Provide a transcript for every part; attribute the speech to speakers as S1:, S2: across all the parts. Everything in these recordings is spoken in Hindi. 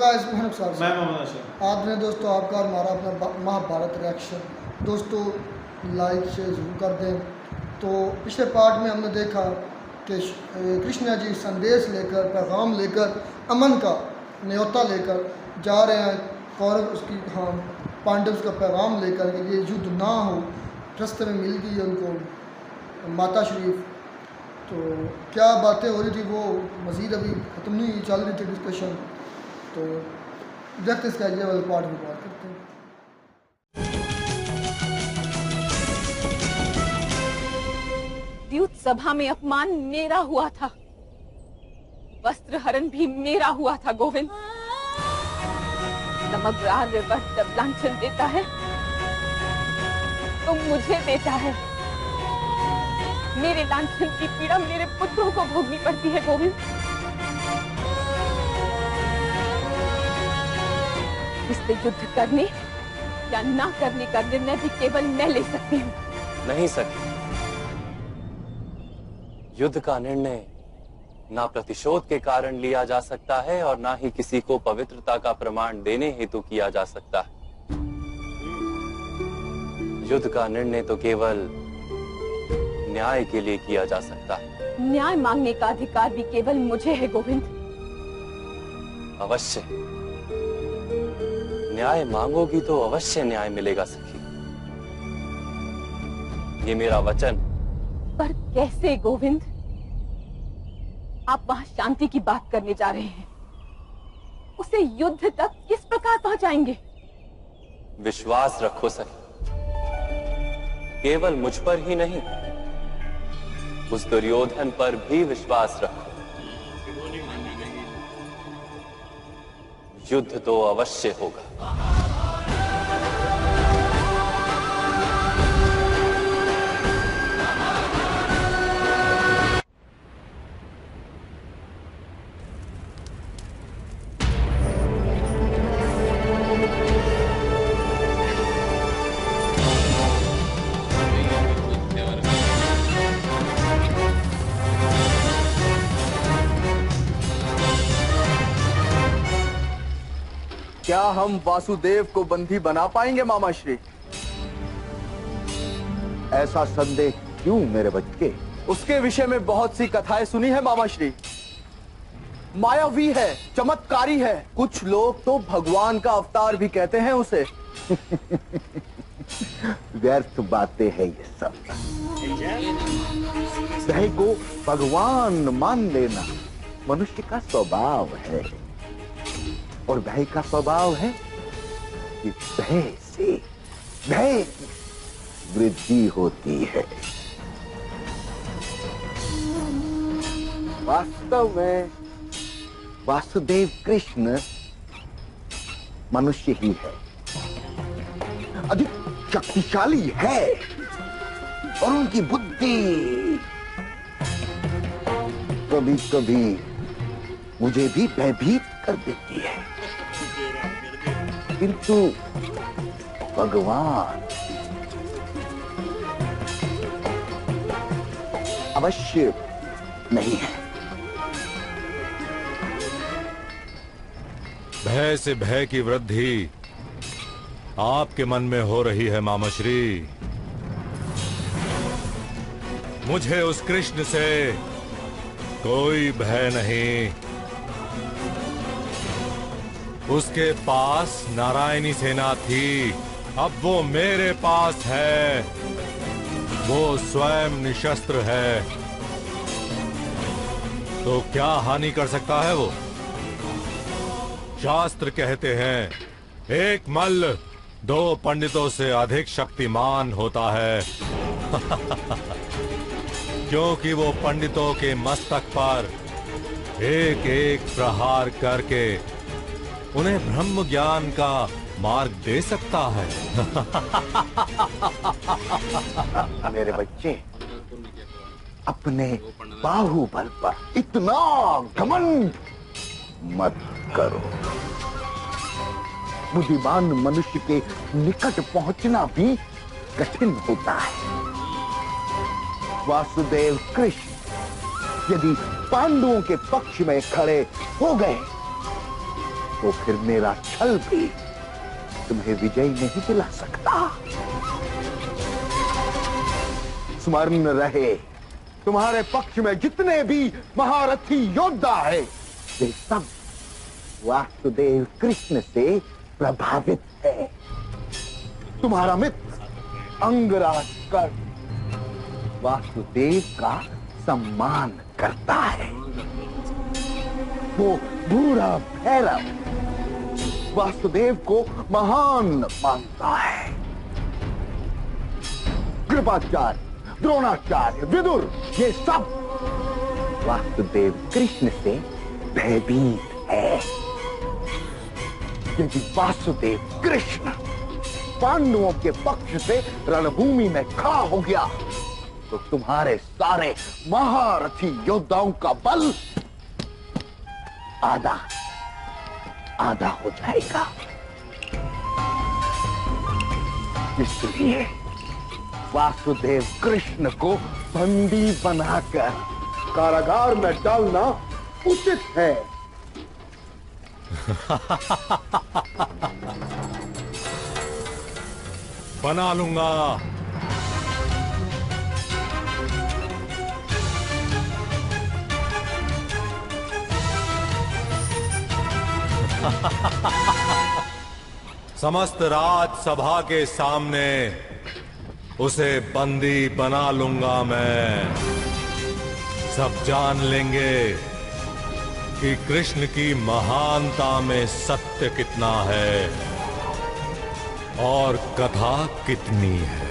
S1: गाइस मैं नुकसान
S2: मैं मोहम्मद अशरफ।
S1: आपने दोस्तों आपका और हमारा अपना महाभारत रिएक्शन दोस्तों लाइक शेयर ज़रूर कर दें। तो पिछले पार्ट में हमने देखा कि कृष्णा जी संदेश लेकर पैगाम लेकर अमन का न्योता लेकर जा रहे हैं कौरव उसकी पांडव का पैगाम लेकर कि ये युद्ध ना हो। रास्ते में मिल गई है उनको माता शरीफ। तो क्या बातें हो रही थी वो मज़ीद अभी ख़त्म नहीं चल रही थी डिस्कशन। तो देखते इसका ये वाला पार्ट में बात करते हैं।
S3: द्यूत सभा में अपमान मेरा हुआ था, वस्त्र हरण भी मेरा हुआ था गोविंद। समग्र आर्यवर्त जब लांछन देता है तो मुझे देता है। मेरे लांछन की पीड़ा मेरे पुत्रों को भोगनी पड़ती है गोविंद। इससे युद्ध करने या ना करने का निर्णय भी केवल मैं ले सकती हूँ।
S4: नहीं सकी। युद्ध का निर्णय ना प्रतिशोध के कारण लिया जा सकता है और ना ही किसी को पवित्रता का प्रमाण देने हेतु किया जा सकता है। युद्ध का निर्णय तो केवल न्याय के लिए किया जा सकता है।
S3: न्याय मांगने का अधिकार भी केवल मुझे है गोविंद।
S4: अवश्य न्याय मांगोगी तो अवश्य न्याय मिलेगा सखी, ये मेरा वचन।
S3: पर कैसे गोविंद? आप वहां शांति की बात करने जा रहे हैं, उसे युद्ध तक किस प्रकार पहुंचाएंगे?
S4: विश्वास रखो सखी, केवल मुझ पर ही नहीं, उस दुर्योधन पर भी विश्वास रखो। युद्ध तो अवश्य होगा।
S5: क्या हम वासुदेव को बंदी बना पाएंगे मामा श्री?
S6: ऐसा संदेह क्यों मेरे बच्चे?
S5: उसके विषय में बहुत सी कथाएं सुनी है मामा श्री। मायावी है, चमत्कारी है, कुछ लोग तो भगवान का अवतार भी कहते हैं उसे।
S6: व्यर्थ बातें हैं ये सब। भय को भगवान मान लेना मनुष्य का स्वभाव है, और भय का स्वभाव है कि भय से भय की वृद्धि होती है। वास्तव में वासुदेव कृष्ण मनुष्य ही है, अधिक शक्तिशाली है, और उनकी बुद्धि कभी कभी मुझे भी भयभीत कर देती है, किंतु भगवान अवश्य नहीं है।
S7: भय से भय की वृद्धि आपके मन में हो रही है मामाश्री। मुझे उस कृष्ण से कोई भय नहीं। उसके पास नारायणी सेना थी, अब वो मेरे पास है। वो स्वयं निशस्त्र है, तो क्या हानि कर सकता है वो? शास्त्र कहते हैं एक मल्ल दो पंडितों से अधिक शक्तिमान होता है। क्योंकि वो पंडितों के मस्तक पर एक एक प्रहार करके उन्हें ब्रह्म ज्ञान का मार्ग दे सकता है।
S6: मेरे बच्चे, अपने बाहुबल पर इतना घमंड मत करो। बुद्धिमान मनुष्य के निकट पहुंचना भी कठिन होता है। वासुदेव कृष्ण यदि पांडवों के पक्ष में खड़े हो गए तो फिर मेरा छल भी तुम्हें विजय नहीं दिला सकता। स्मरण रहे, तुम्हारे पक्ष में जितने भी महारथी योद्धा है वे सब वासुदेव कृष्ण से प्रभावित है। तुम्हारा मित्र अंगराज कर्ण वासुदेव का सम्मान करता है। वो बूढ़ा भैरव वासुदेव को महान मानता है। कृपाचार्य, द्रोणाचार्य, विदुर, ये सब वासुदेव कृष्ण से भयभीत है। यदि वासुदेव कृष्ण पांडवों के पक्ष से रणभूमि में खड़ा हो गया तो तुम्हारे सारे महारथी योद्धाओं का बल आधा आधा हो जाएगा। इसलिए वासुदेव कृष्ण को बंदी बनाकर कारागार में डालना उचित है।
S7: बना लूंगा। समस्त राजसभा के सामने उसे बंदी बना लूंगा मैं। सब जान लेंगे कि कृष्ण की महानता में सत्य कितना है और कथा कितनी है।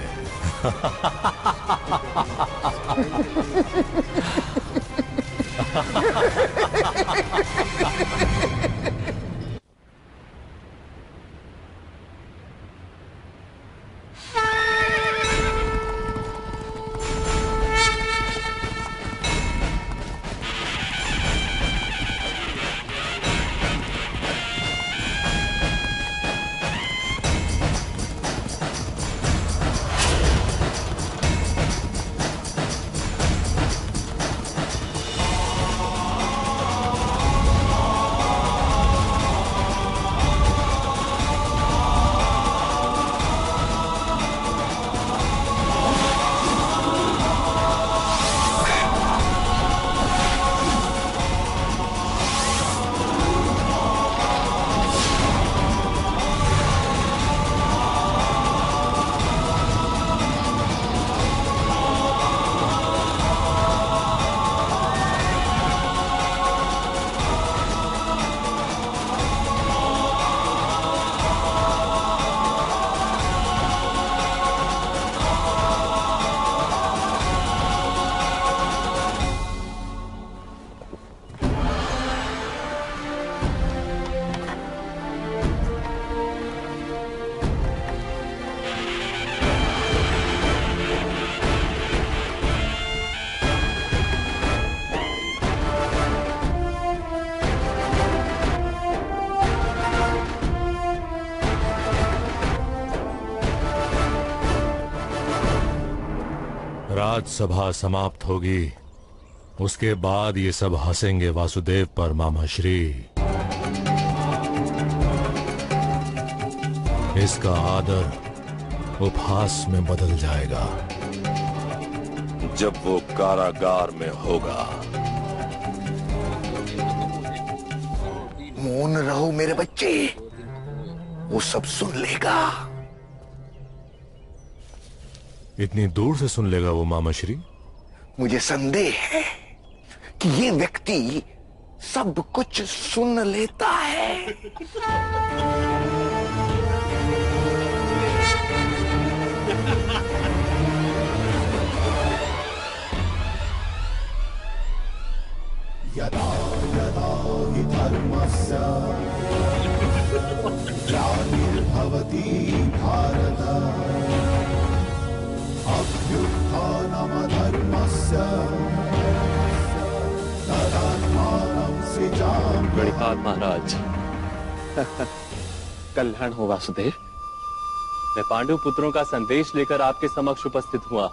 S7: राजसभा समाप्त होगी, उसके बाद ये सब हंसेंगे वासुदेव पर मामा श्री। इसका आदर उपहास में बदल जाएगा
S2: जब वो कारागार में होगा।
S6: मौन रहो मेरे बच्चे, वो सब सुन लेगा।
S7: इतनी दूर से सुन लेगा वो मामा श्री?
S6: मुझे संदेह है कि ये व्यक्ति सब कुछ सुन लेता है।
S8: यदा यदा हि धर्मस्य ग्लानिर्भवति भारत अभ्युत्थानमधर्मस्य तदात्मानं सृजाम्यहम्।
S4: गणिपाल महाराज, कल्याण हो वासुदेव। मैं पांडु पुत्रों का संदेश लेकर आपके समक्ष उपस्थित हुआ।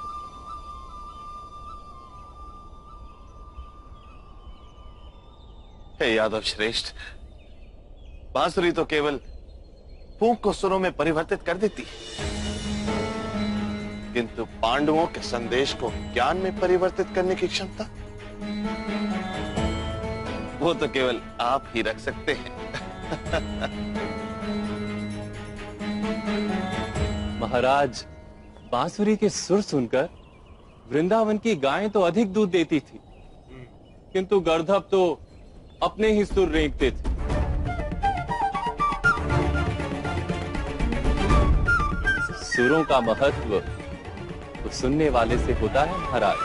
S2: हे यादव श्रेष्ठ,
S9: बांसुरी तो केवल फूंक को सुरों में परिवर्तित कर देती है, किंतु पांडवों के संदेश को ज्ञान में परिवर्तित करने की क्षमता वो तो केवल आप ही रख सकते हैं।
S4: महाराज, बांसुरी के सुर सुनकर वृंदावन की गायें तो अधिक दूध देती थी, किंतु गर्दभ तो अपने ही सुर रेंकते थे। सुरों का महत्व तो सुनने वाले से होता है महाराज।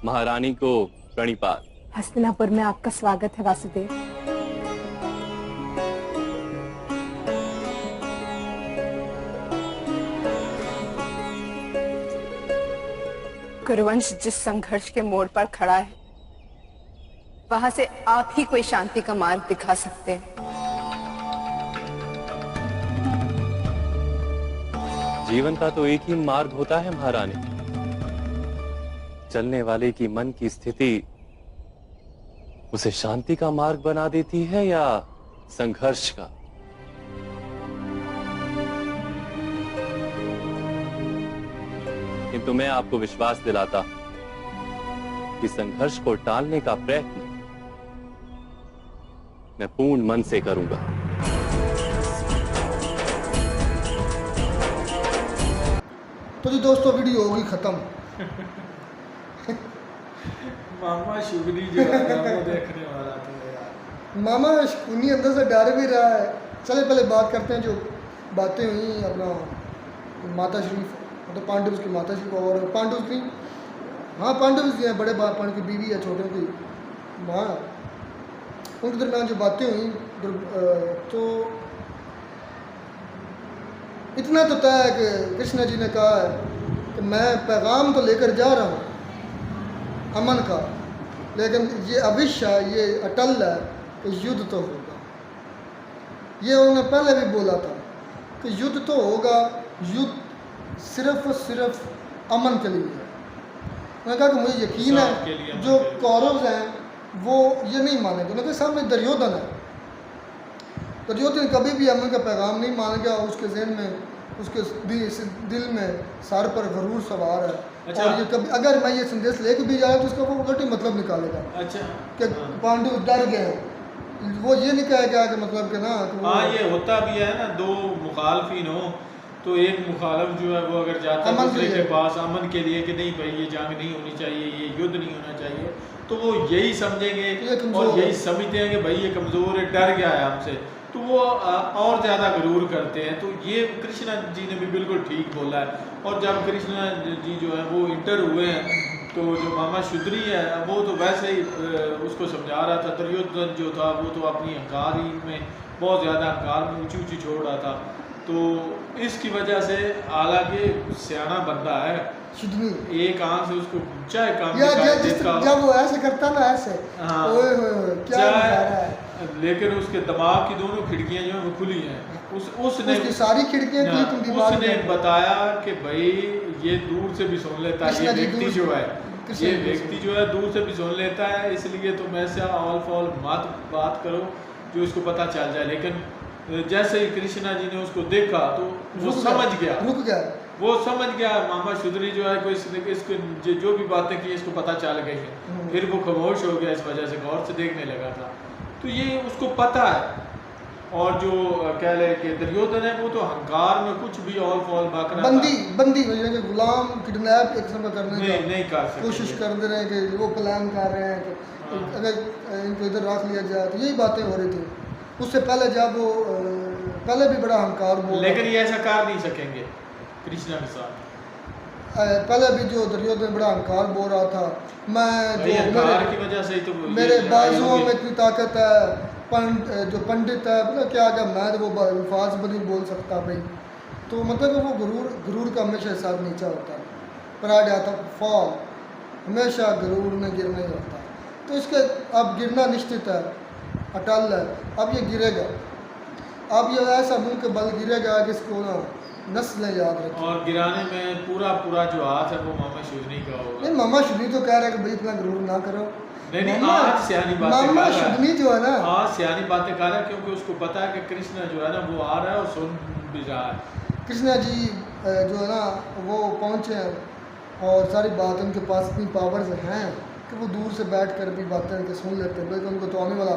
S4: महारानी को प्रणिपात।
S3: हस्तिनापुर में आपका स्वागत है वासुदेव। कुरुवंश जिस संघर्ष के मोड़ पर खड़ा है, वहां से आप ही कोई शांति का मार्ग दिखा सकते हैं।
S4: जीवन का तो एक ही मार्ग होता है महारानी। चलने वाले की मन की स्थिति उसे शांति का मार्ग बना देती है या संघर्ष का। किंतु मैं आपको विश्वास दिलाता हूं कि संघर्ष को टालने का प्रयत्न मैं पूर्ण मन से करूंगा।
S1: तो जी दोस्तों, वीडियो होगी खत्म।
S10: मामा शुगनी जो है ना, वो देखने वाला था यार।
S1: मामा शकुनी अंदर से डर भी रहा है। चले पहले बात करते हैं जो बातें हुई अपना माता श्री, मतलब पांडव की माता श्री और पांडव की, हाँ पांडव की हैं, बड़े पांडव की बीवी है, छोटे की माँ, उनके दरमियान जो बातें हुई तो इतना तो तय है कि कृष्ण जी ने कहा है कि मैं पैगाम तो लेकर जा रहा हूँ अमन का, लेकिन ये अविश्य है, ये अटल है कि युद्ध तो होगा। ये उन्होंने पहले भी बोला था कि युद्ध तो होगा, युद्ध सिर्फ और सिर्फ अमन के लिए है। उन्होंने कहा कि मुझे यकीन है जो कौरव हैं वो ये नहीं मानेंगे। उन्होंने सामने दुर्योधन है, दुर्योधन कभी भी अमन का पैगाम नहीं मानेगा। उसके जहन में, उसके दिल में सर पर गरूर सवार है।
S10: अच्छा।
S1: और ये कभी अगर मैं ये संदेश लेके भी जाए तो उसका वो उल्टी मतलब निकालेगा।
S10: अच्छा,
S1: कि पांडव डर गए, वो ये नहीं कहेगा कि मतलब कि ना कि
S10: हाँ ये होता भी है ना, दो मुखालफिन हो तो एक मुखालफ जो है वो अगर जाता है दूसरे के पास अमन के लिए कि नहीं भाई ये जंग नहीं होनी चाहिए, ये युद्ध नहीं होना चाहिए, तो वो यही समझेंगे और यही समझते हैं कि भाई ये कमज़ोर है, डर गया है हमसे, तो वो और ज़्यादा गरूर करते हैं। तो ये कृष्णा जी ने भी बिल्कुल ठीक बोला है। और जब कृष्णा जी जो है वो इंटर हुए हैं तो जो मामा शुद्री है वो तो वैसे ही उसको समझा रहा था। दुर्योधन जो था वो तो अपनी अहंकार ही में बहुत ज़्यादा अहंकार में ऊँची ऊँची छोड़ रहा था। तो इसकी वजह से हालांकि सियाना बंदा है, एक आंख से उसको चाहे काम
S1: जब वो ऐसे करता ना ऐसे,
S10: हाँ,
S1: ओए होए क्या दिखा रहा है।
S10: लेकिन उसके दिमाग की दोनों खिड़कियां जो है वो खुली हैं। उसने
S1: उसकी सारी खिड़कियां खुली, तुम दिमाग
S10: उसने बताया कि भाई ये दूर से भी सुन लेता है, ये व्यक्ति जो है, ये व्यक्ति जो है दूर से भी सुन लेता है, इसलिए तुम ऐसे ऑल फॉल मत बात करो जो इसको पता चल जाए। लेकिन जैसे ही कृष्णा जी ने उसको देखा तो वो समझ गया,
S1: रुक गया,
S10: वो समझ गया मामा शुद्री जो है कोई इसको जो भी बातें की इसको पता चल गई है। फिर वो खामोश हो गया, इस वजह से गौर से देखने लगा था। तो ये उसको पता है। और जो कह ले कि दुर्योधन है वो तो अहंकार में कुछ भी ऑल फॉल बाकरा
S1: बंदी गुलाम किडनैप एक समय करने
S10: नहीं कर सकते,
S1: कोशिश कर दे रहे हैं कि वो प्लान कर रहे हैं कि अगर इनको इधर रख लिया जाए, तो यही बातें हो रही थी। उससे पहले जब वो पहले भी बड़ा अहंकार बोल,
S10: लेकिन ये ऐसा कर नहीं सकेंगे कृष्णा के साथ।
S1: पहले भी जो दुर्योधन बड़ा अहंकार बोल रहा था, मैं जो
S10: अहंकार की वजह से ही तो
S1: मेरे बाजुओं में इतनी ताकत है, जो पंडित है मतलब क्या मैं तो वो अल्फाज भी नहीं बोल सकता भाई। तो मतलब वो गुरूर का हमेशा हिसाब नीचा होता है, प्राइड आता फॉल, हमेशा गुरूर में गिरना ही होता है। तो इसके अब गिरना निश्चित है, अटल है, अब ये गिरेगा। अब ये ऐसा मुंह के बल गिरेगा कि इसको ना नस्लें याद रखें।
S10: और गिराने में पूरा जो हाथ है वो मामा शुदनी का होगा।
S1: नहीं, मामा शुदनी तो कह रहा है कि भाई इतना गुरूर ना करो।
S10: नहीं, आज सियानी बातें कर
S1: मामा
S10: रहा है।
S1: शुदनी जो है ना,
S10: आज सियानी बातें कर रहा है क्योंकि उसको पता है कि कृष्णा जो है ना वो आ रहा है और सुन भी रहा है।
S1: कृष्णा जी जो है ना वो पहुँचे हैं और सारी बात उनके पास इतनी पावर्स हैं कि वो दूर से बैठ कर भी बातें उनके सुन लेते हैं, बल्कि उनको तो आने वाला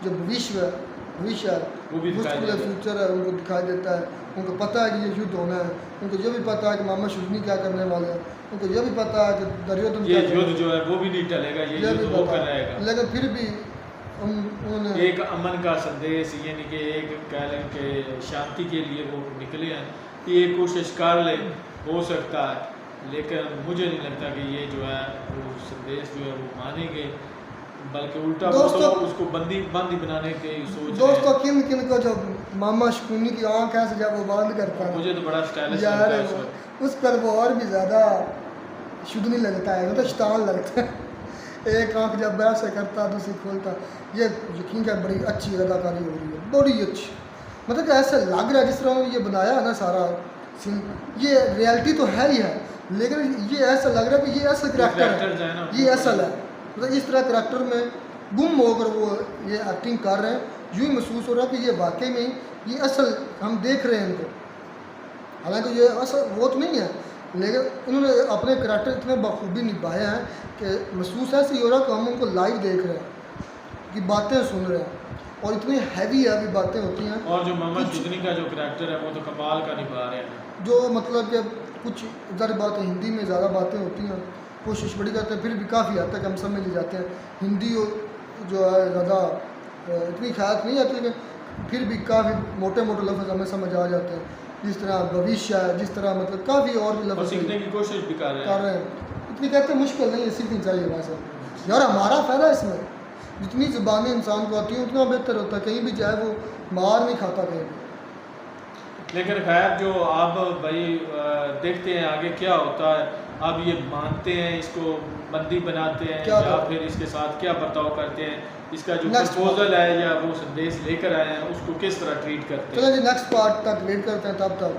S1: जो भविष्य है
S10: वो भी दिखाई देता है।
S1: फ्यूचर है उनको दिखाई देता है। उनको पता है कि ये युद्ध होना है, उनको ये भी पता है कि मामा शुदनी क्या करने वाले हैं, उनको ये भी पता है कि दुर्योधन
S10: ये
S1: क्या
S10: युद्ध जो है वो भी नहीं टलेगा, ये युद्ध वो कर रहेगा।
S1: लेकिन फिर भी उन्होंने
S10: एक अमन का संदेश, यानी कि एक कह लें कि शांति के लिए वो निकले हैं, ये कोशिश कर ले, हो सकता है, लेकिन मुझे नहीं लगता कि ये जो है वो संदेश जो है वो मानेंगे, बल्कि उल्टा वो तो उसको बंदी बनाने के सोच
S1: दोस्तों किन किन को जो मामा शुकूनी की आँख है जब वो बंद करता है,
S10: मुझे तो बड़ा स्टाइलिश
S1: यार
S10: लगता है
S1: उस पर वो और भी ज़्यादा शुदनी लगता है, मतलब शैतान लगता है। एक आँख जब ऐसे करता दूसरी खोलता, ये यकीन का बड़ी अच्छी अदाकारी हो रही है, बड़ी अच्छी, मतलब कि ऐसा लग रहा है जिस तरह ये बनाया है ना सारा सीन, ये रियलिटी तो है ही है, लेकिन ये ऐसा लग रहा है कि ये असल करैक्टर है, ये असल है, मतलब इस तरह करैक्टर में गुम होकर वो ये एक्टिंग कर रहे हैं, यूँ ही महसूस हो रहा है कि ये वाकई में ये असल हम देख रहे हैं इनको, हालांकि ये असल वो तो नहीं है, लेकिन इन्होंने अपने करैक्टर इतने बखूबी निभाए हैं कि महसूस ऐसे ही हो रहा है कि हम उनको लाइव देख रहे हैं, कि बातें सुन रहे हैं, और इतनी हैवी बातें होती हैं।
S10: और जो मामा शुदनी का जो करैक्टर है वो तो कमाल का निभा रहे हैं,
S1: जो मतलब कि कुछ ज़्यादा बातें हिंदी में ज़्यादा बातें होती हैं, कोशिश बड़ी करते हैं, फिर भी काफ़ी हद तक हम समझ ले जाते हैं, हिंदी जो है ज़्यादा इतनी ख्याल नहीं आती, लेकिन फिर भी काफ़ी मोटे मोटे लफ्ज़ हमें समझ आ जाते हैं, जिस तरह भविष्य है, जिस तरह मतलब काफ़ी और भी लफ्ज़
S10: सीखने की कोशिश भी कर रहे हैं।
S1: इतनी कहते मुश्किल नहीं है, सीखनी चाहिए वैसे यार, हमारा फ़ायदा इसमें, जितनी ज़ुबानें इंसान को आती हैं उतना बेहतर होता है, कहीं भी जाए वो मार नहीं खाता कहीं भी।
S10: लेकिन खैर जो अब भाई देखते हैं आगे क्या होता है, अब ये मानते हैं, इसको बंदी बनाते हैं या फिर इसके साथ क्या बर्ताव करते हैं, इसका जो प्रपोजल है या वो संदेश लेकर आए हैं उसको किस तरह ट्रीट करते हैं।
S1: चलो जी नेक्स्ट पार्ट तक वेट करते हैं, तब तक